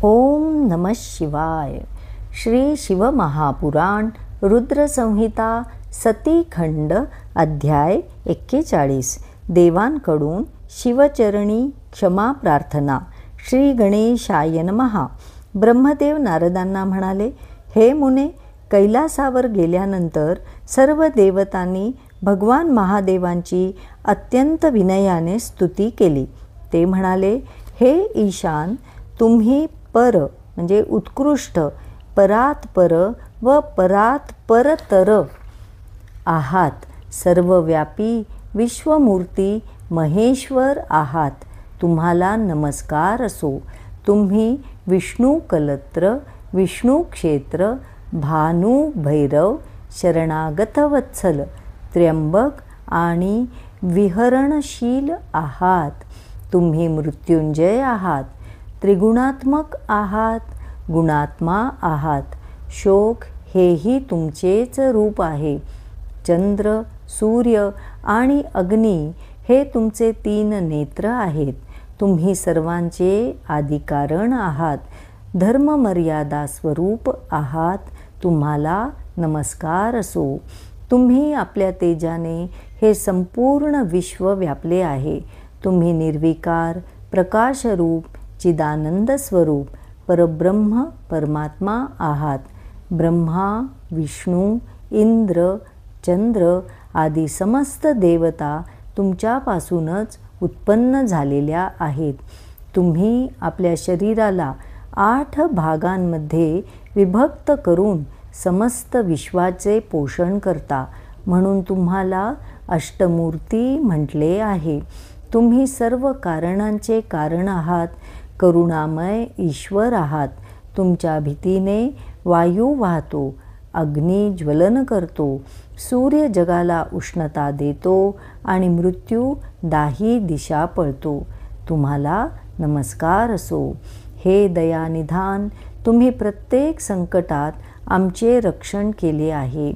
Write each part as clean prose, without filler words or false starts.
ओम नमः शिवाय. श्री शिवमहापुराण रुद्रसंहिता सतीखंड अध्याय 41. देवांकडून शिवचरणी क्षमा प्रार्थना. श्री गणेशाय नमः. ब्रह्मदेव नारदांना म्हणाले, हे मुने, कैलासावर गेल्यानंतर सर्व देवतांनी भगवान महादेवांची अत्यंत विनयाने स्तुती केली. ते म्हणाले, हे ईशान, तुम्ही पर म्हणजे उत्कृष्ट, परात पर व परात परतर आहात. सर्वव्यापी विश्वमूर्ती महेश्वर आहात. तुम्हाला नमस्कार असो. तुम्ही विष्णू कलत्र, विष्णू क्षेत्र, भानू भैरव, शरणागत वत्सल, त्र्यंबक आणि विहरणशील आहात. तुम्ही मृत्युंजय आहात, त्रिगुणात्मक आहात, गुणात्मा आहात. शोक हेही तुमचेच रूप आहे. चंद्र, सूर्य आणि अग्नी हे तुमचे 3 नेत्र आहेत. तुम्ही सर्वांचे आदिकारण आहात. धर्ममर्यादा स्वरूप आहात. तुम्हाला नमस्कार असो. तुम्ही आपल्या तेजाने हे संपूर्ण विश्व व्यापले आहे. तुम्ही निर्विकार, प्रकाशरूप, चिदानंद स्वरूप, परब्रह्म परमात्मा आहात. ब्रह्मा, विष्णू, इंद्र, चंद्र आदी समस्त देवता तुमच्यापासूनच उत्पन्न झालेल्या आहेत. तुम्ही आपल्या शरीराला 8 भागांमध्ये विभक्त करून समस्त विश्वाचे पोषण करता, म्हणून तुम्हाला अष्टमूर्ती म्हटले आहे. तुम्ही सर्व कारणांचे कारण आहात. करुणामय ईश्वर आहात. तुमच्या भीतीने वायू वाहतो, अग्नी ज्वलन करतो, सूर्य जगाला उष्णता देतो आणि मृत्यू दाही दिशा पळतो. तुम्हाला नमस्कार असो. हे दयानिधान, तुम्ही प्रत्येक संकटात आमचे रक्षण केले आहे.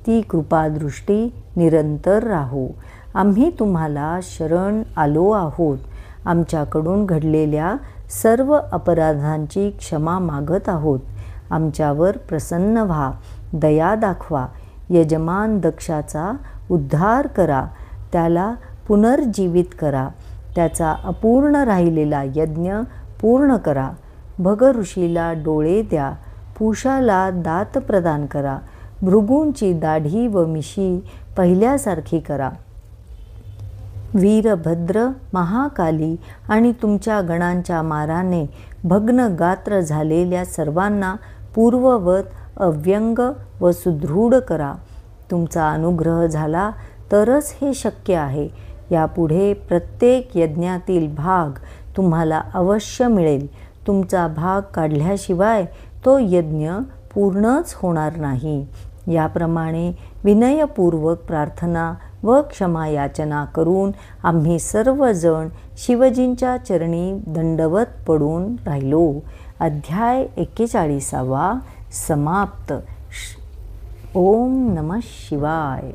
ती कृपादृष्टी निरंतर राहो. आम्ही तुम्हाला शरण आलो आहोत. आमच्याकडून घडलेल्या सर्व अपराधांची क्षमा मागत आहोत. आमच्यावर प्रसन्न व्हा, दया दाखवा. यजमान दक्षाचा उद्धार करा. त्याला पुनर्जीवित करा. त्याचा अपूर्ण राहिलेला यज्ञ पूर्ण करा. भग ऋषीला डोळे द्या. पूषाला दात प्रदान करा. भृगूंची दाढी व मिशी पहिल्यासारखी करा. वीरभद्र, महाकाली आणि तुमच्या गणांच्या माराने भग्न गात्र झालेल्या सर्वांना पूर्ववत अव्यंग व सुदृढ करा. तुमचा अनुग्रह झाला तरच हे शक्य आहे. यापुढे प्रत्येक यज्ञातील भाग तुम्हाला अवश्य मिळेल. तुमचा भाग काढल्याशिवाय तो यज्ञ पूर्णच होणार नाही. याप्रमाणे विनयपूर्वक प्रार्थना व क्षमा याचना करून आम्ही सर्वजण शिवजींच्या चरणी दंडवत पडून राहिलो. अध्याय 41 समाप्त. ओम नमः शिवाय.